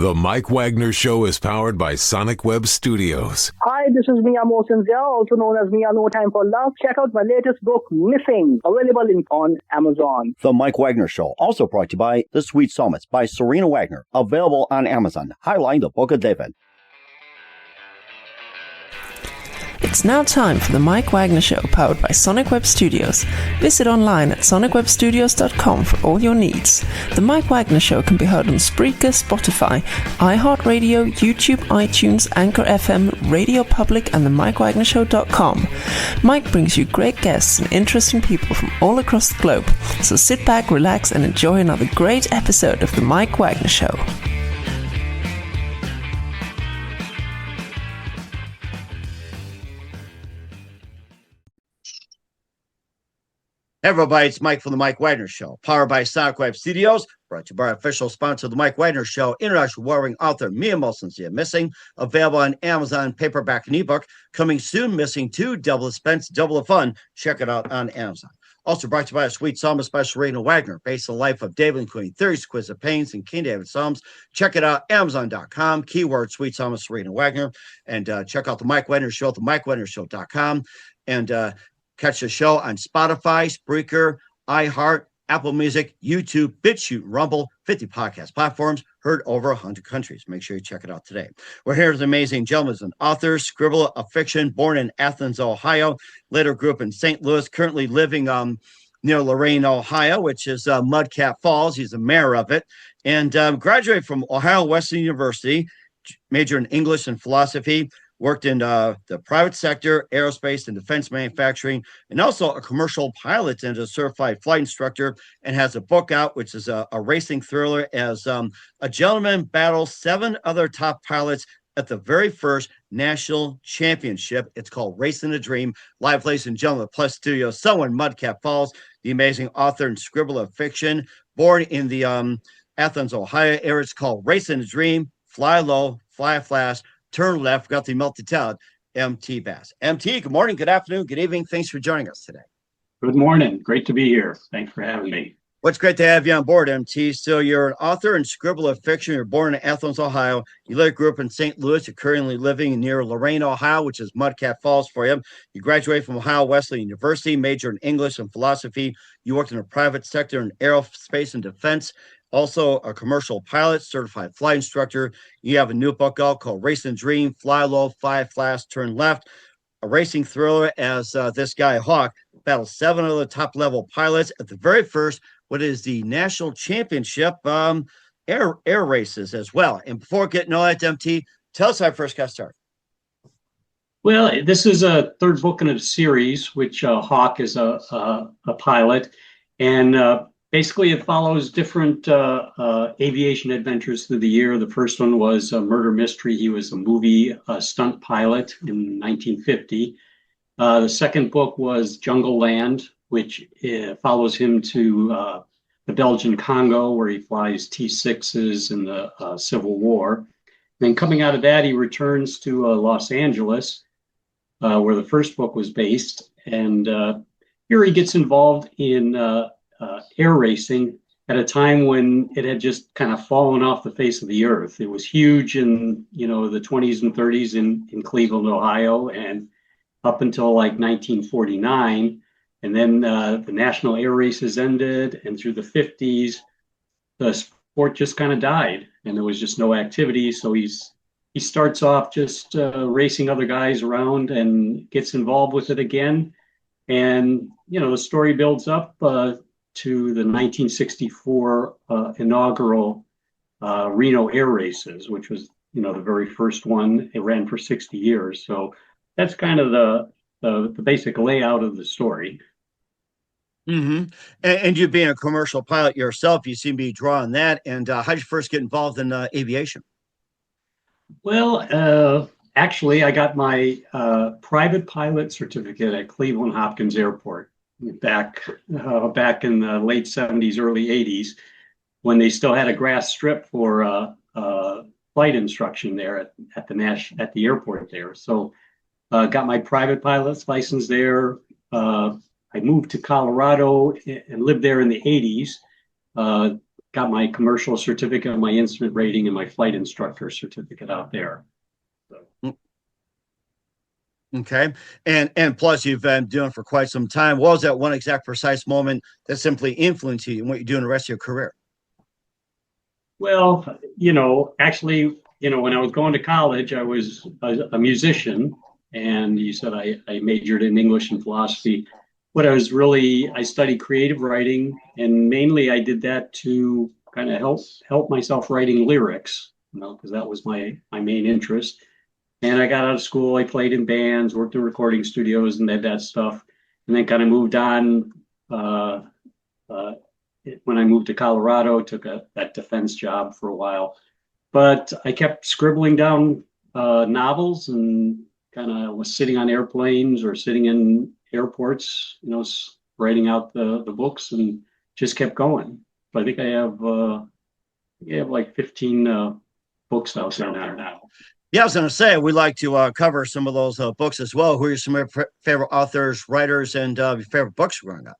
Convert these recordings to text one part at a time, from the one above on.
The Mike Wagner Show is powered by Sonic Web Studios. Hi, this is Mia Mosinzia, also known as Mia No Time for Love. Check out my latest book, Missing, available on Amazon. The Mike Wagner Show, also brought to you by The Sweet Psalmist by Serena Wagner, available on Amazon, highlighting the Book of David. It's now time for the Mike Wagner Show, powered by Sonic Web Studios. Visit online at sonicwebstudios.com for all your needs. The Mike Wagner Show can be heard on Spreaker, Spotify, iHeartRadio, YouTube, iTunes, Anchor FM, Radio Public, and the MikeWagnerShow.com. Mike brings you great guests and interesting people from all across the globe. So sit back, relax, and enjoy another great episode of the Mike Wagner Show. Hey everybody, it's Mike from the Mike Wagner Show, powered by Sonic Web Studios, brought to you by our official sponsor of the Mike Wagner Show, international warring author Mia Mosinzia, Missing, available on Amazon, paperback and ebook, coming soon, Missing 2, double the expense, double the fun. Check it out on Amazon. Also brought to you by a sweet psalmist by Serena Wagner, based on the life of David, including 30 exquisite pains and King David Psalms. Check it out, Amazon.com, keyword sweet psalmist Serena Wagner, and check out the Mike Wagner Show at the MikeWagnerShow.com, and catch the show on Spotify, Spreaker, iHeart, Apple Music, YouTube, BitChute, Rumble, 50 podcast platforms, heard over 100 countries. Make sure you check it out today. We're here with an amazing gentleman, an author, scribbler of fiction, born in Athens, Ohio, later grew up in St. Louis, currently living near Lorain, Ohio, which is Mudcat Falls. He's the mayor of it, and graduated from Ohio Wesleyan University, majored in English and philosophy, worked in the private sector, aerospace and defense manufacturing, and also a commercial pilot and a certified flight instructor, and has a book out, which is a racing thriller as a gentleman battles 7 other top pilots at the very first national championship. It's called Racing the Dream. Live, ladies and gentlemen, Plus Studio, someone Mudcat Falls, the amazing author and scribbler of fiction, born in the Athens, Ohio area. It's called Racing the Dream, Fly Low, Fly Fast, Turn Left, got the multi-talent MT Bass. MT, good morning, good afternoon, good evening. Thanks for joining us today. Good morning. Great to be here. Thanks for having me. Well, it's great to have you on board, MT. So you're an author and scribbler of fiction. You're born in Athens, Ohio. You later grew up in St. Louis. You're currently living near Lorain, Ohio, which is Mudcat Falls for you. You graduated from Ohio Wesleyan University, majored in English and philosophy. You worked in the private sector in aerospace and defense. Also a commercial pilot, certified flight instructor. You have a new book out called Racing Dream, Fly Low, Fly Fast, Turn Left. A racing thriller as this guy, Hawk, battles 7 other top-level pilots at the very first, what is the national championship air races as well. And before getting all that, MT, tell us how I first got started. Well, this is a third book in a series, which Hawk is a pilot. And basically, it follows different aviation adventures through the year. The first one was a murder mystery. He was a movie stunt pilot in 1950. The second book was Jungle Land, which follows him to the Belgian Congo, where he flies T-6s in the Civil War. Then coming out of that, he returns to Los Angeles, where the first book was based. And here he gets involved in air racing at a time when it had just kind of fallen off the face of the earth. It was huge in, the 20s and 30s in Cleveland, Ohio, and up until like 1949. And then the national air races ended, and through the 50s, the sport just kind of died, and there was just no activity. So he starts off just racing other guys around and gets involved with it again. And, the story builds up to the 1964 inaugural Reno air races, which was, the very first one. It ran for 60 years. So that's kind of the basic layout of the story. Mm-hmm. And you being a commercial pilot yourself, you seem to be drawing that. And how did you first get involved in aviation? Well, actually, I got my private pilot certificate at Cleveland Hopkins Airport back in the late 70s, early 80s, when they still had a grass strip for flight instruction there at the airport there. So got my private pilot's license there. I moved to Colorado and lived there in the 80s. got my commercial certificate, my instrument rating, and my flight instructor certificate out there. So. Okay. And plus you've been doing for quite some time. What was that one exact precise moment that simply influenced you in what you do in the rest of your career? Well, actually, when I was going to college, I was a musician, and you said I majored in English and philosophy. I studied creative writing, and mainly I did that to kind of help myself writing lyrics, because that was my main interest. And I got out of school, I played in bands, worked in recording studios, and did that stuff, and then kind of moved on. When I moved to Colorado, took that defense job for a while, but I kept scribbling down novels, and kind of was sitting on airplanes or sitting in airports, writing out the books, and just kept going. So I think I have like 15 books out there now. Yeah, I was going to say, we like to cover some of those books as well. Who are some of your favorite authors, writers, and your favorite books growing up?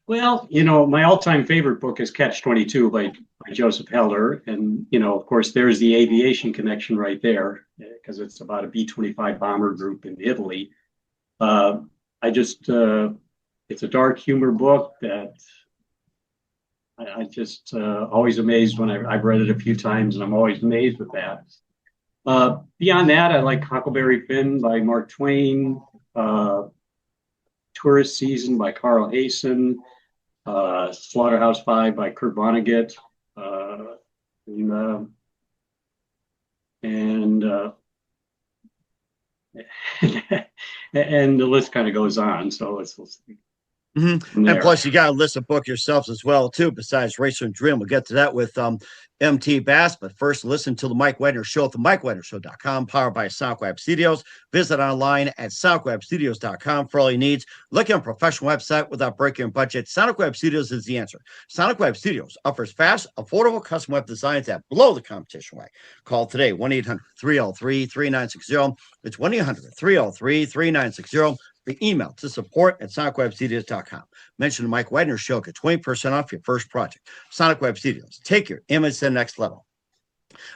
Well, my all-time favorite book is Catch-22 by Joseph Heller. And, of course, there's the aviation connection right there, because it's about a B-25 bomber group in Italy. It's a dark humor book that I just always amazed when I've read it a few times, and I'm always amazed with that. Beyond that, I like Huckleberry Finn by Mark Twain, Tourist Season by Carl Hayson, Slaughterhouse-Five by Kurt Vonnegut, and and the list kind of goes on. So let's Mm-hmm. And plus, you got to list a book yourselves as well, too, besides Racer and Dream. We'll get to that with MT Bass. But first, listen to the Mike Wagner Show at the MikeWagnerShow.com, powered by SonicWeb Studios. Visit online at SonicWebStudios.com for all your needs. Looking at a professional website without breaking your budget, SonicWeb Studios is the answer. SonicWeb Studios offers fast, affordable custom web designs that blow the competition away. Call today, 1-800-303-3960. It's 1-800-303-3960. The email to support@sonicwebstudios.com. Mention the Mike Wagner Show. Get 20% off your first project. Sonic Web Studios. Take your image to the next level.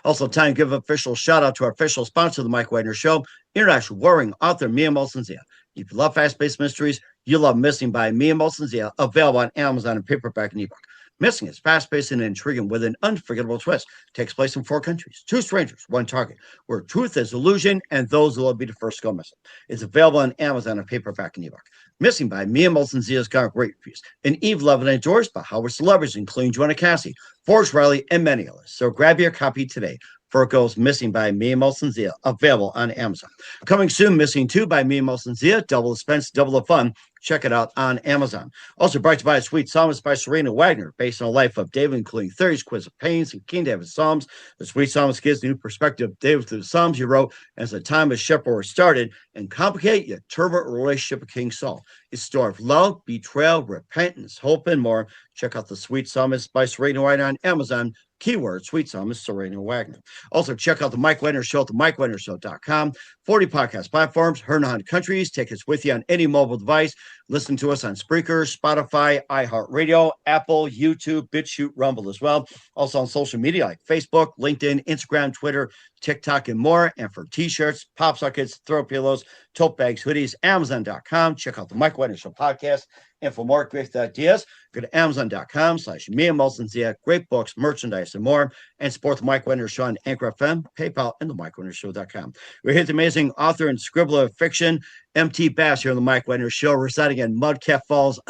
Also, time to give an official shout out to our official sponsor of the Mike Wagner Show, international warring author Mia Molson-Zia. If you love fast-paced mysteries, you love Missing by Mia Molson-Zia, available on Amazon in paperback and ebook. Missing is fast-paced and intriguing with an unforgettable twist. Takes place in 4 countries, 2 strangers, 1 target, where truth is illusion and those will be the first to go missing. It's available on Amazon in paperback and ebook. Missing by Mia Molson-Zia has got great reviews. And Eve Levin endorsed by Howard celebrities, including Joanna Cassie, Forrest Riley, and many others. So grab your copy today. For It Goes Missing by Mia Molson-Zia, available on Amazon. Coming soon, Missing 2 by Mia Molson-Zia, double the suspense, double the fun. Check it out on Amazon. Also brought to you by Sweet Psalmist by Serena Wagner, based on the life of David, including Theories, Quiz of Pains, and King David's Psalms. The Sweet Psalmist gives the new perspective of David through the Psalms he wrote as the time of shepherd started and complicate yet turbulent relationship with King Saul. It's a story of love, betrayal, repentance, hope, and more. Check out the Sweet Psalmist by Serena Wagner on Amazon. Keyword Sweet Psalmist Serena Wagner. Also, check out the Mike Wagner Show at the MikeWagnerShow.com. 40 podcast platforms, heard in 100 countries. Take us with you on any mobile device. Listen to us on Spreaker, Spotify, iHeartRadio, Apple, YouTube, BitChute, Rumble as well. Also on social media like Facebook, LinkedIn, Instagram, Twitter, TikTok, and more. And for t-shirts, pop sockets, throw pillows, tote bags, hoodies, Amazon.com. Check out the Mike Wagner Show podcast. And for more great ideas, go to Amazon.com/Mia Molson-Zia. Great books, merchandise, and more. And support the Mike Wagner Show on Anchor FM, PayPal, and the MikeWagnerShow.com. We're here with the amazing author and scribbler of fiction, MT Bass, here on the Mike Wagner Show, residing in Mudcat Falls,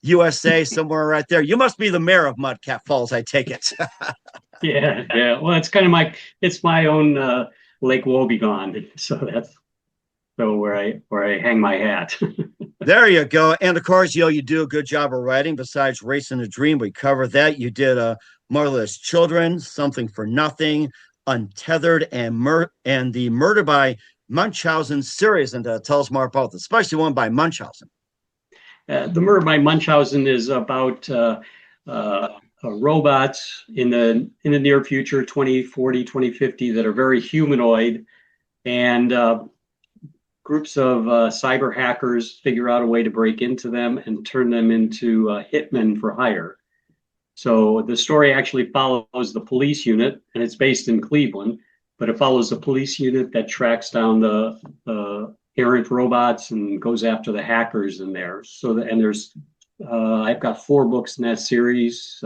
USA, somewhere right there. You must be the mayor of Mudcat Falls, I take it. Yeah. Well, it's kind of my own Lake Wobegon. So that's where I hang my hat. There you go. And of course, you do a good job of writing. Besides Racing a Dream, we covered that. You did Motherless Children, Something for Nothing, Untethered, and the Murder by Munchausen series. And tell us more about this, especially one by Munchausen. The Murder by Munchausen is about robots in the near future, 2040, 2050, that are very humanoid, and groups of cyber hackers figure out a way to break into them and turn them into hitmen for hire. So the story actually follows the police unit, and it's based in Cleveland, but it follows the police unit that tracks down the errant robots and goes after the hackers in there. And there's I've got 4 books in that series: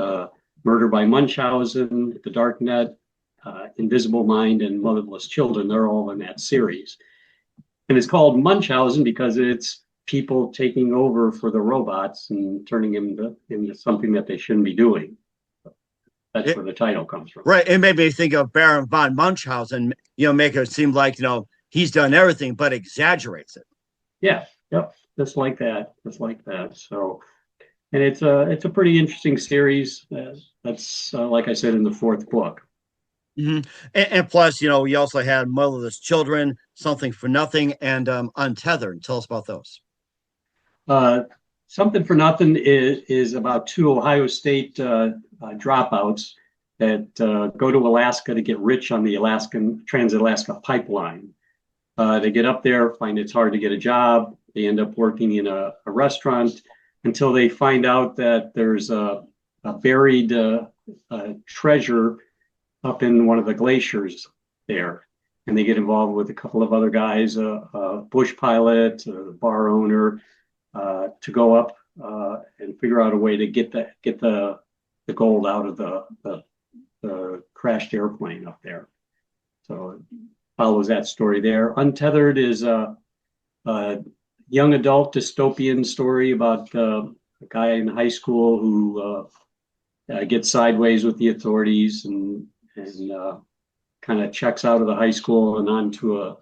Murder by Munchausen, The Dark Net, Invisible Mind, and Motherless Children. They're all in that series. And it's called Munchausen because it's people taking over for the robots and turning them into something that they shouldn't be doing. That's where the title comes from. Right. It made me think of Baron von Munchausen, make it seem like, he's done everything, but exaggerates it. Yeah. Yep. Just like that. So, and it's a pretty interesting series. That's like I said, in the 4th book. Mm-hmm. And plus, we also had Motherless Children, Something for Nothing, and Untethered. Tell us about those. Something for Nothing is about 2 Ohio State dropouts that go to Alaska to get rich on the Trans-Alaska pipeline. They get up there, find it's hard to get a job. They end up working in a restaurant until they find out that there's a buried treasure up in one of the glaciers there. And they get involved with a couple of other guys, a bush pilot, a bar owner, to go up and figure out a way to get the gold out of the crashed airplane up there. So it follows that story there. Untethered is a young adult dystopian story about a guy in high school who gets sideways with the authorities and kind of checks out of the high school and onto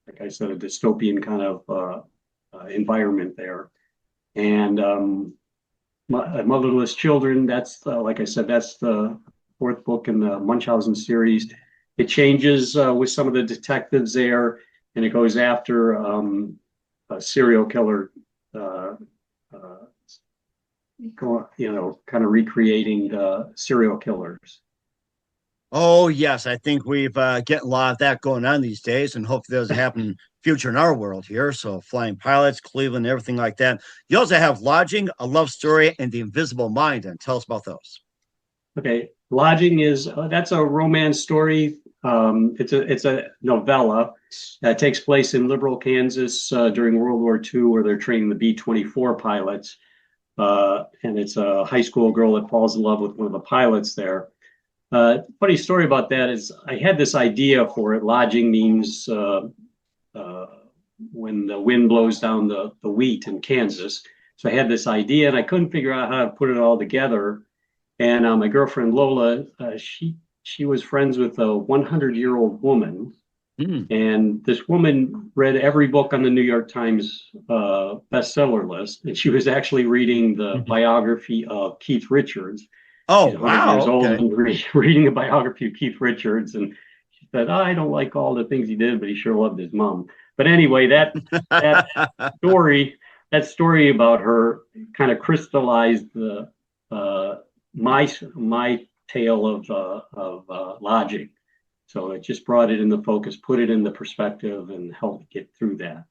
like I said, a dystopian kind of environment there. And Motherless Children, that's like I said, that's the 4th book in the Munchausen series. It changes with some of the detectives there, and it goes after a serial killer, kind of recreating the serial killers. Oh, yes. I think we've getting a lot of that going on these days, and hopefully that doesn't happen in future in our world here. So flying pilots, Cleveland, everything like that. You also have Lodging, A Love Story, and The Invisible Mind. And tell us about those. Okay. Lodging is, that's a romance story. It's a novella that takes place in Liberal, Kansas during World War II, where they're training the B-24 pilots. And it's a high school girl that falls in love with one of the pilots there. Funny story about that is I had this idea for it. Lodging means when the wind blows down the wheat in Kansas. So I had this idea and I couldn't figure out how to put it all together. And my girlfriend Lola, she was friends with a 100-year-old woman. Mm. And this woman read every book on the New York Times bestseller list. And she was actually reading the biography of Keith Richards. Oh, she's 100 wow. years old Okay. and reading a biography of Keith Richards. And she said, I don't like all the things he did, but he sure loved his mom. But anyway, that story about her kind of crystallized the my tale of Lodging. So it just brought it into focus, put it in the perspective, and helped get through that.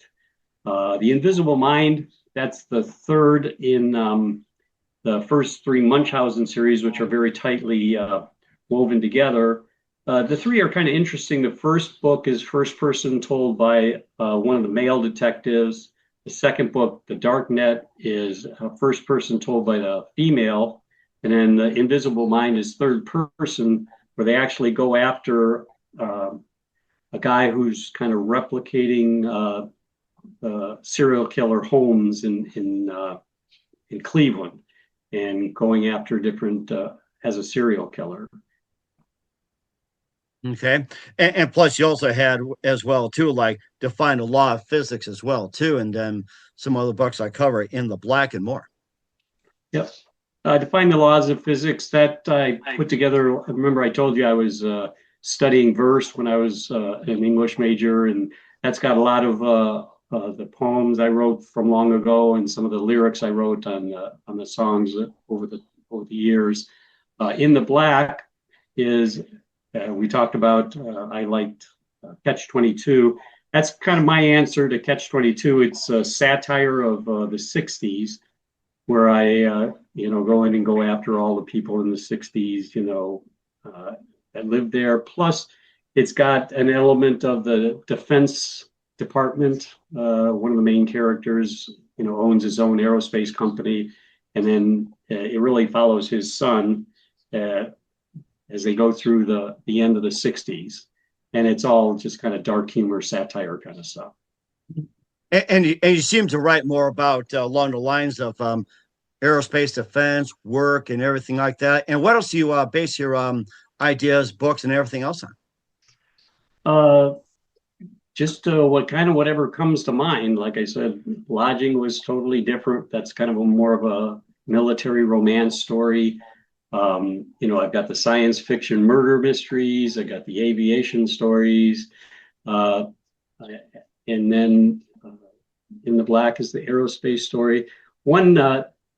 The Invisible Mind, that's the 3rd in the first 3 Munchausen series, which are very tightly woven together. The 3 are kind of interesting. The first book is first person told by one of the male detectives. The second book, The Dark Net, is first person told by the female. And then The Invisible Mind is 3rd person, where they actually go after a guy who's kind of replicating the serial killer Holmes in Cleveland, and going after different as a serial killer. Okay. And plus you also had as well too, like Define the Law of Physics as well too, and then some other books I cover, In the Black and more. Yep. Define the Laws of Physics, that I put together. Remember I told you I was studying verse when I was an English major, and that's got a lot of the poems I wrote from long ago and some of the lyrics I wrote on the songs over the years. In the Black is we talked about. I liked Catch-22. That's kind of my answer to Catch-22. It's a satire of the '60s, where I go in and go after all the people in the 60s, that lived there. Plus, it's got an element of the Defense Department. One of the main characters, owns his own aerospace company, and then it really follows his son as they go through the end of the 60s. And it's all just kind of dark humor, satire kind of stuff. And you seem to write more about along the lines of aerospace defense work and everything like that. And what else do you base your ideas, books, and everything else on? Just whatever comes to mind. Like I said, Lodging was totally different. That's kind of more of a military romance story. I've got the science fiction murder mysteries. I got the aviation stories. And then In the Black is the aerospace story. One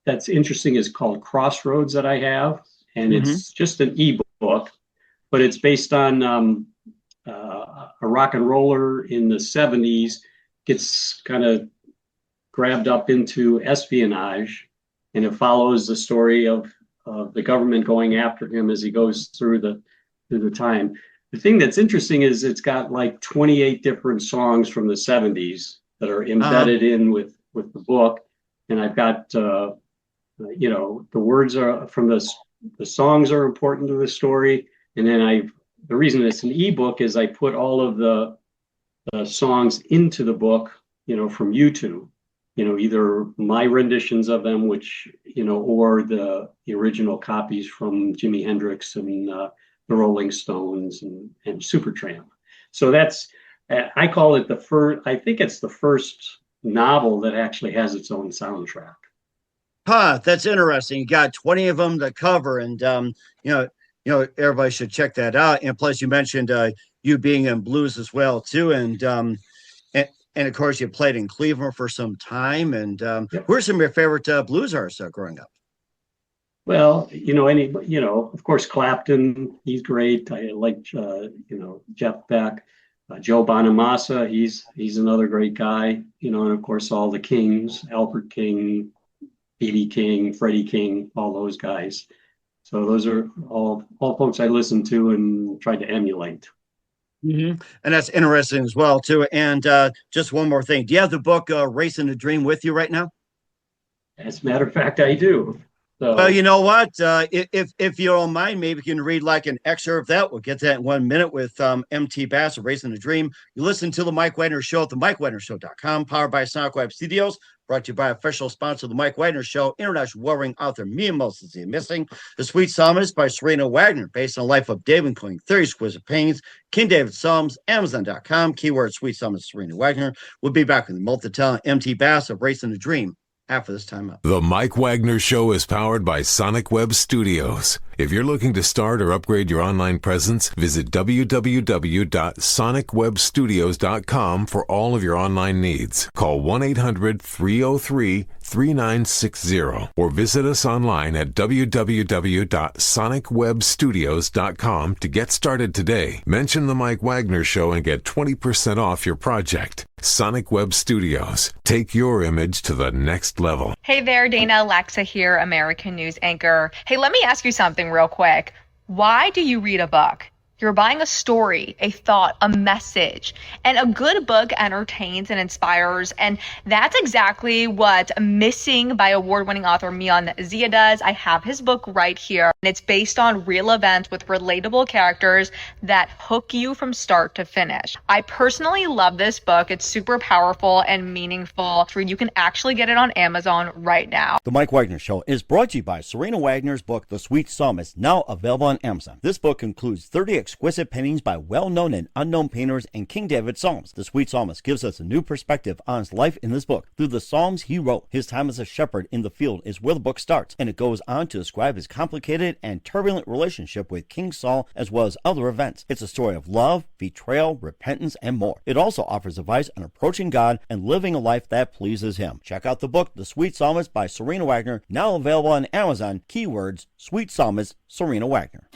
that's interesting is called Crossroads that I have. And it's just an ebook, but it's based on a rock and roller in the 70s gets kind of grabbed up into espionage, and it follows the story of the government going after him as he goes through the time. The thing that's interesting is it's got like 28 different songs from the 70s that are embedded in with the book, and I've got the words are from the songs are important to the story, and then the reason it's an ebook is I put all of the songs into the book, from YouTube, either my renditions of them, which, or the original copies from Jimi Hendrix and the Rolling Stones and Supertramp. So that's, I call it I think it's the first novel that actually has its own soundtrack. That's interesting. You got 20 of them to cover, and everybody should check that out. And plus, you mentioned you being in blues as well too, and of course, you played in Cleveland for some time. And who are some of your favorite blues artists growing up? Well, of course, Clapton. He's great. I like Jeff Beck, Joe Bonamassa. He's another great guy. And of course, all the Kings, Alfred King, B.B. King, Freddie King, all those guys. So those are all folks I listened to and tried to emulate. And that's interesting as well, too. And just one more thing. Do you have the book Racing the Dream with you right now? As a matter of fact, I do. So, well, you know what? If you don't mind, maybe you can read like an excerpt of that. We'll get to that in 1 minute with MT Bass of Racing the Dream. You listen to The Mike Wagner Show at themikewagnershow.com, powered by Sonic Web Studios, brought to you by official sponsor of The Mike Wagner Show, international warring author Mia Moses Missing, The Sweet Psalmist by Serena Wagner, based on the life of David, including 30 exquisite paintings, King David Psalms, Amazon.com, keyword Sweet Psalmist Serena Wagner. We'll be back with the multi-talent MT Bass of Racing the Dream after this time up. The Mike Wagner Show is powered by Sonic Web Studios. If you're looking to start or upgrade your online presence, visit www.sonicwebstudios.com for all of your online needs. Call 1-800-303-3960 or visit us online at www.sonicwebstudios.com to get started today. Mention The Mike Wagner Show and get 20% off your project. Sonic Web Studios. Take your image to the next level. Hey there, Dana Alexa here, American News anchor. Hey, let me ask you something real quick. Why do you read a book? You're buying a story, a thought, a message. And a good book entertains and inspires. And that's exactly what Missing by award-winning author Mian Zia does. I have his book right here. And it's based on real events with relatable characters that hook you from start to finish. I personally love this book. It's super powerful and meaningful. You can actually get it on Amazon right now. The Mike Wagner Show is brought to you by Serena Wagner's book, The Sweet Psalmist, now available on Amazon. This book includes 30 exquisite paintings by well-known and unknown painters and King David Psalms. The Sweet Psalmist gives us a new perspective on his life in this book. Through the Psalms he wrote, his time as a shepherd in the field is where the book starts, and it goes on to describe his complicated and turbulent relationship with King Saul as well as other events. It's a story of love, betrayal, repentance, and more. It also offers advice on approaching God and living a life that pleases him. Check out the book, The Sweet Psalmist by Serena Wagner, now available on Amazon. Keywords, Sweet Psalmist, Serena Wagner.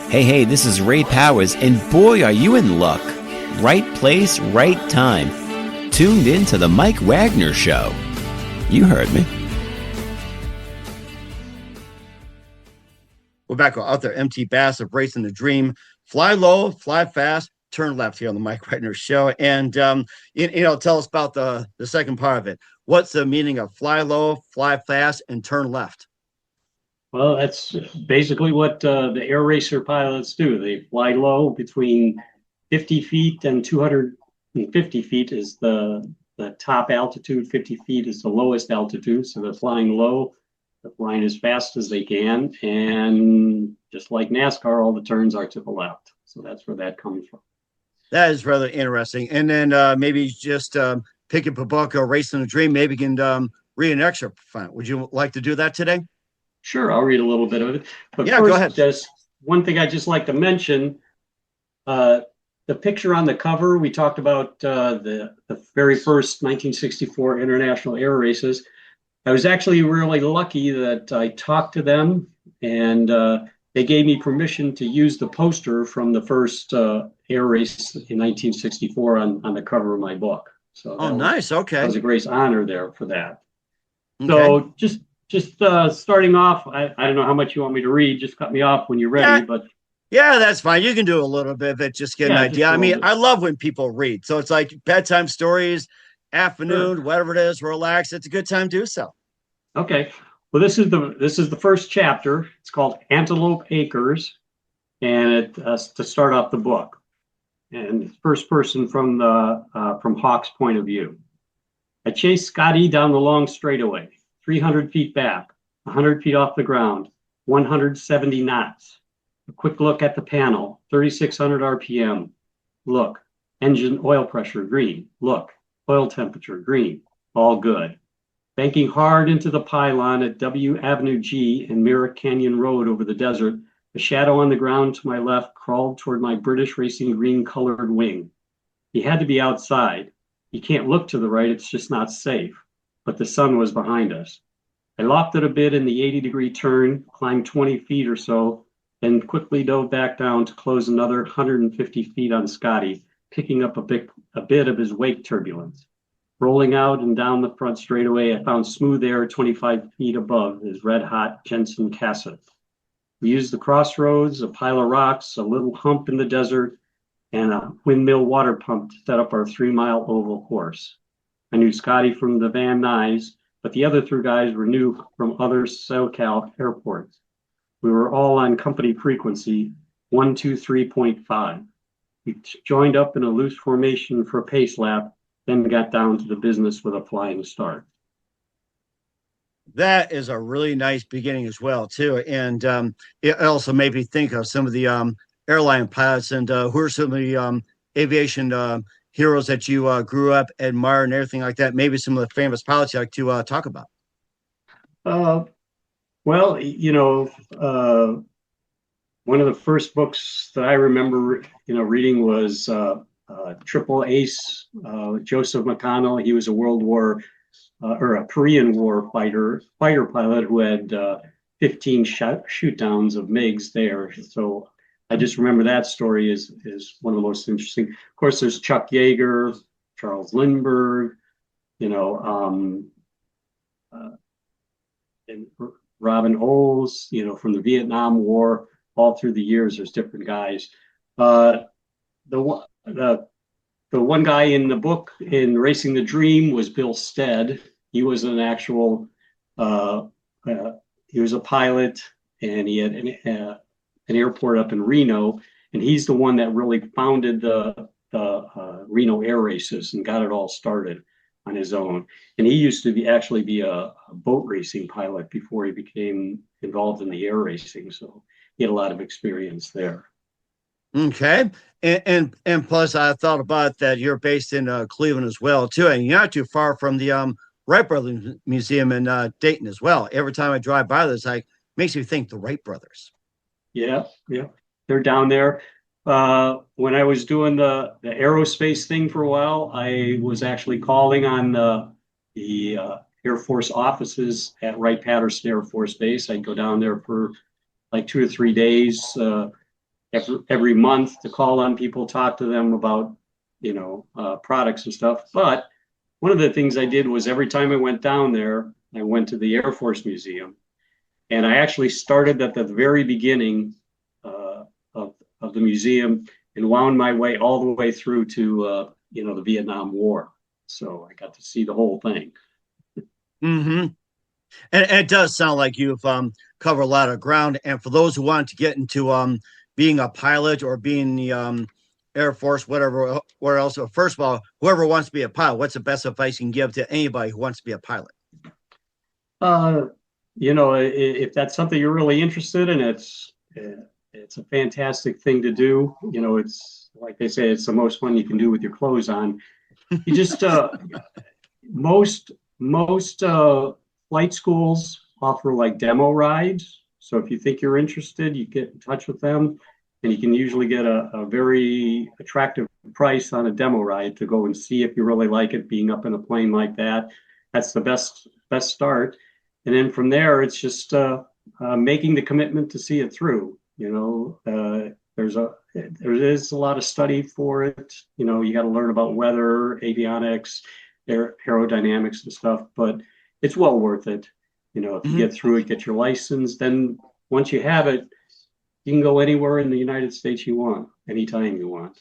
Hey, this is Ray Powers, and boy, are you in luck. Right place, right time. Tuned in to The Mike Wagner Show. You heard me. back out there, MT Bass of Racing the Dream. Fly low, fly fast, turn left here on the Mike Wagner Show. And, tell us about the second part of it. What's the meaning of fly low, fly fast, and turn left? Well, that's basically what the air racer pilots do. They fly low between 50 feet and 250 feet is the top altitude. 50 feet is the lowest altitude. So they're flying low. They're flying as fast as they can. And just like NASCAR, all the turns are to the left. So that's where that comes from. That is rather interesting. And then maybe just pick up a book or Racing the Dream. Maybe you can read an excerpt from it. Would you like to do that today? Sure, I'll read a little bit of it. But yeah, first, go ahead. Just one thing I'd just like to mention, the picture on the cover, we talked about the very first 1964 International Air Races. I was actually really lucky that I talked to them, and they gave me permission to use the poster from the first air race in 1964 on the cover of my book. So nice. Okay. That was a great honor there for that. Okay. So just starting off, I don't know how much you want me to read. Just cut me off when you're ready. But yeah, that's fine. You can do a little bit of it. Just get an idea. I mean, I love when people read. So it's like bedtime stories, afternoon, whatever it is, relax. It's a good time to do so. Okay. Well, this is the first chapter. It's called Antelope Acres, and to start off the book. And first person from Hawk's point of view. I chased Scotty down the long straightaway, 300 feet back, 100 feet off the ground, 170 knots. A quick look at the panel, 3,600 RPM. Look, engine oil pressure, green. Look, oil temperature, green. All good. Banking hard into the pylon at W Avenue G and Merrick Canyon Road over the desert, a shadow on the ground to my left crawled toward my British Racing green colored wing. He had to be outside. You can't look to the right, it's just not safe. But the sun was behind us. I lofted a bit in the 80-degree turn, climbed 20 feet or so, then quickly dove back down to close another 150 feet on Scotty, picking up a bit of his wake turbulence. Rolling out and down the front straightaway, I found smooth air 25 feet above his red-hot Jensen Cassett. We used the crossroads, a pile of rocks, a little hump in the desert, and a windmill water pump to set up our 3-mile oval course. I knew Scotty from the Van Nuys, but the other 3 guys were new from other SoCal airports. We were all on company frequency 123.5. We joined up in a loose formation for a pace lap, then got down to the business with a flying start. That is a really nice beginning as well, too. And it also made me think of some of the airline pilots and who are some of the aviation heroes that you grew up, admired, and everything like that. Maybe some of the famous pilots you like to talk about. Well, one of the first books that I remember, reading was Triple Ace, Joseph McConnell. He was a World War or a Korean War fighter pilot who had 15 shoot downs of MiGs there. So I just remember that story is one of the most interesting. Of course, there's Chuck Yeager, Charles Lindbergh, and Robin Olds, from the Vietnam War. All through the years, there's different guys. The one guy in the book in Racing the Dream was Bill Stead. He was an actual, he was a pilot, and he had an airport up in Reno, and he's the one that really founded the Reno air races and got it all started on his own. And he used to be a boat racing pilot before he became involved in the air racing. So he had a lot of experience there. Okay. And plus I thought about that you're based in Cleveland as well, too. And you're not too far from the Wright Brothers Museum in Dayton as well. Every time I drive by this, makes me think the Wright Brothers. Yeah. They're down there. When I was doing the aerospace thing for a while, I was actually calling on the Air Force offices at Wright-Patterson Air Force Base. I'd go down there for like 2 or 3 days every month to call on people, talk to them about, products and stuff. But one of the things I did was every time I went down there, I went to the Air Force Museum. And I actually started at the very beginning of the museum and wound my way all the way through to the Vietnam War. So I got to see the whole thing. Mm-hmm. And it does sound like you've covered a lot of ground. And for those who want to get into being a pilot or being the Air Force, whatever, where else, first of all, whoever wants to be a pilot, what's the best advice you can give to anybody who wants to be a pilot? If that's something you're really interested in, it's a fantastic thing to do. It's like they say, it's the most fun you can do with your clothes on. You just most flight schools offer like demo rides. So if you think you're interested, you get in touch with them, and you can usually get a very attractive price on a demo ride to go and see if you really like it, being up in a plane like that. That's the best start. And then from there, it's just making the commitment to see it through. There is a lot of study for it. You got to learn about weather, avionics, aerodynamics and stuff, but it's well worth it. If you get through it, get your license, then once you have it, you can go anywhere in the United States you want, anytime you want.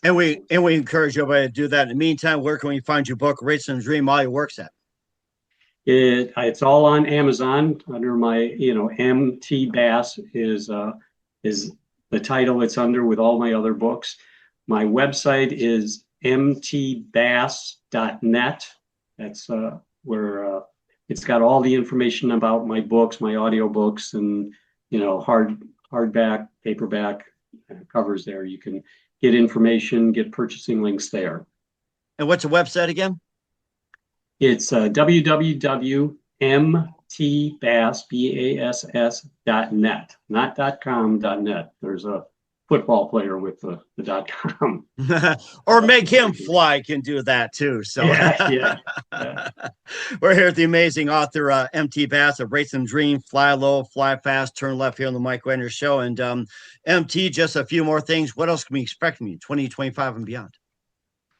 And we encourage everybody to do that. In the meantime, where can we find your book, Racing the Dream, all your works at? It's all on Amazon under my, MT Bass is the title it's under with all my other books. My website is mtbass.net. That's where it's got all the information about my books, my audio books, and hardback, paperback covers there. You can get information, get purchasing links there. And what's the website again? It's www.mtbass.net, not .com, .net. There's a football player with the .com. Or make him fly can do that too. So yeah. We're here with the amazing author MT Bass of Racing Dream, Fly Low, Fly Fast, Turn Left here on the Mike Wagner Show. And MT, just a few more things. What else can we expect from you 2025 and beyond?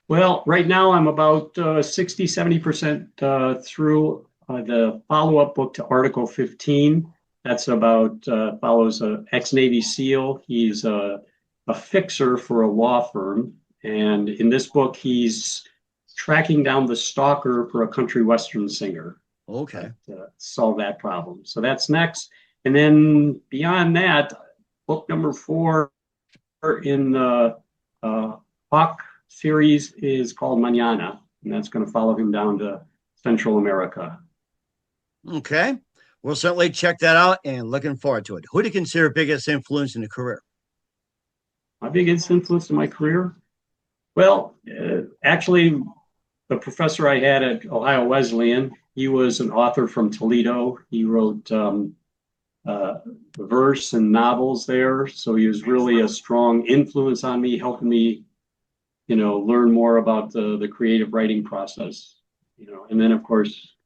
Well, right now I'm about 60-70% through the follow-up book to Article 15. That's about follows an ex-Navy SEAL. He's a fixer for a law firm, and in this book, he's tracking down the stalker for a country western singer. Okay, solve that problem. So that's next, and then beyond that, book number 4 in the Hawk series is called Mañana, and that's going to follow him down to Central America. Okay. We'll certainly check that out and looking forward to it. Who do you consider biggest influence in the career? My biggest influence in my career? Well, actually, the professor I had at Ohio Wesleyan, he was an author from Toledo. He wrote verse and novels there. So he was really a strong influence on me, helping me, learn more about the creative writing process. And then, of course,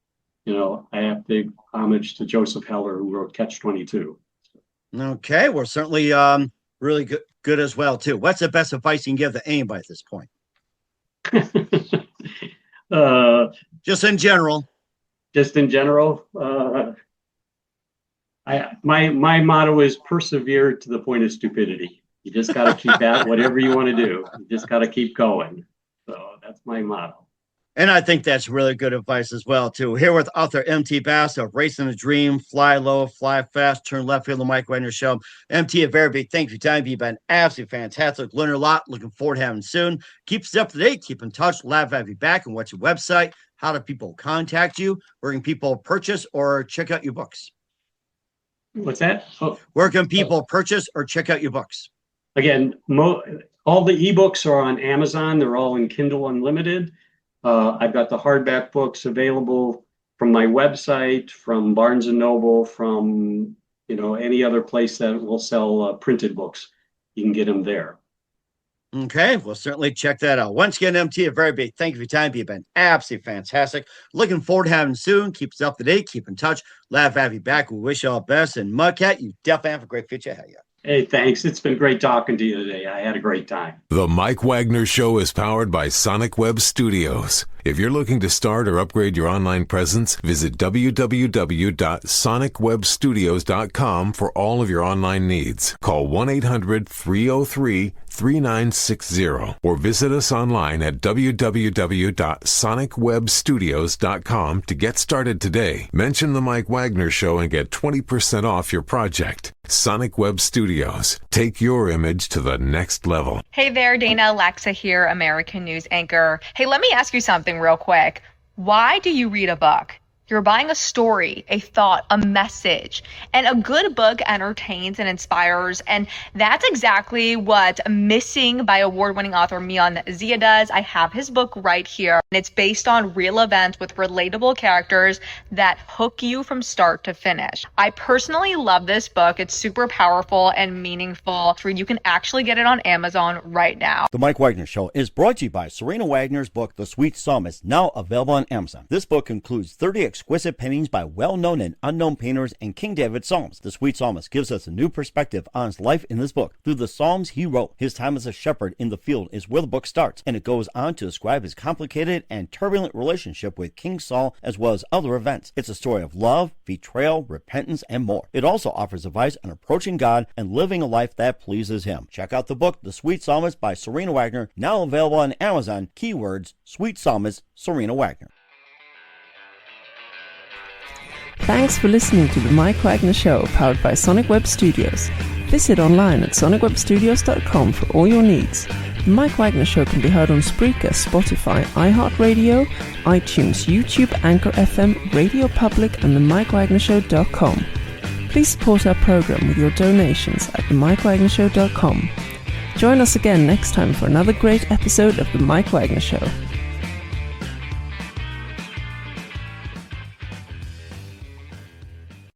I have big homage to Joseph Heller, who wrote Catch-22. Okay, well, certainly really good as well, too. What's the best advice you can give to anybody at this point? Just in general. Just in general. My motto is persevere to the point of stupidity. You just got to keep at whatever you want to do. You just got to keep going. So that's my motto. And I think that's really good advice as well, too. Here with author MT Bass of Racing the Dream, Fly Low, Fly Fast, Turn Left here on the Mike Wagner Show. MT, a very big thank you for your time. You've been absolutely fantastic. Learned a lot. Looking forward to having you soon. Keep us up to date. Keep in touch. Glad to have you back. And what's your website? How do people contact you? Where can people purchase or check out your books? What's that? Where can people purchase or check out your books? Again, all the ebooks are on Amazon. They're all in Kindle Unlimited. I've got the hardback books available from my website, from Barnes & Noble, from any other place that will sell printed books. You can get them there. Okay, we'll certainly check that out. Once again, MT, a very big thank you for your time. You've been absolutely fantastic. Looking forward to having you soon. Keep us up to date. Keep in touch. Glad to have you back. We wish you all the best. And Mudcat, you definitely have a great future ahead of you. Hey, thanks. It's been great talking to you today. I had a great time. The Mike Wagner Show is powered by Sonic Web Studios. If you're looking to start or upgrade your online presence, visit www.sonicwebstudios.com for all of your online needs. Call 1-800-303-3960 or visit us online at www.sonicwebstudios.com to get started today. Mention the Mike Wagner Show and get 20% off your project. Sonic Web Studios. Take your image to the next level. Hey there, Dana Alexa here, American news anchor. Hey, let me ask you something real quick. Why do you read a book? You're buying a story, a thought, a message, and a good book entertains and inspires, and that's exactly what Missing by award-winning author Mian Zia does. I have his book right here, and it's based on real events with relatable characters that hook you from start to finish. I personally love this book. It's super powerful and meaningful. You can actually get it on Amazon right now. The Mike Wagner Show is brought to you by Serena Wagner's book, The Sweet Psalmist, now available on Amazon. This book includes 30 exquisite paintings by well-known and unknown painters and King David Psalms. The Sweet Psalmist gives us a new perspective on his life in this book. Through the Psalms he wrote, his time as a shepherd in the field is where the book starts, and it goes on to describe his complicated and turbulent relationship with King Saul as well as other events. It's a story of love, betrayal, repentance, and more. It also offers advice on approaching God and living a life that pleases him. Check out the book, The Sweet Psalmist by Serena Wagner, now available on Amazon. Keywords, Sweet Psalmist, Serena Wagner. Thanks for listening to the Mike Wagner Show, powered by Sonic Web Studios. Visit online at sonicwebstudios.com for all your needs. The Mike Wagner Show can be heard on Spreaker, Spotify, iHeartRadio, iTunes, YouTube, Anchor FM, Radio Public, and themikewagnershow.com. Please support our program with your donations at themikewagnershow.com. Join us again next time for another great episode of The Mike Wagner Show.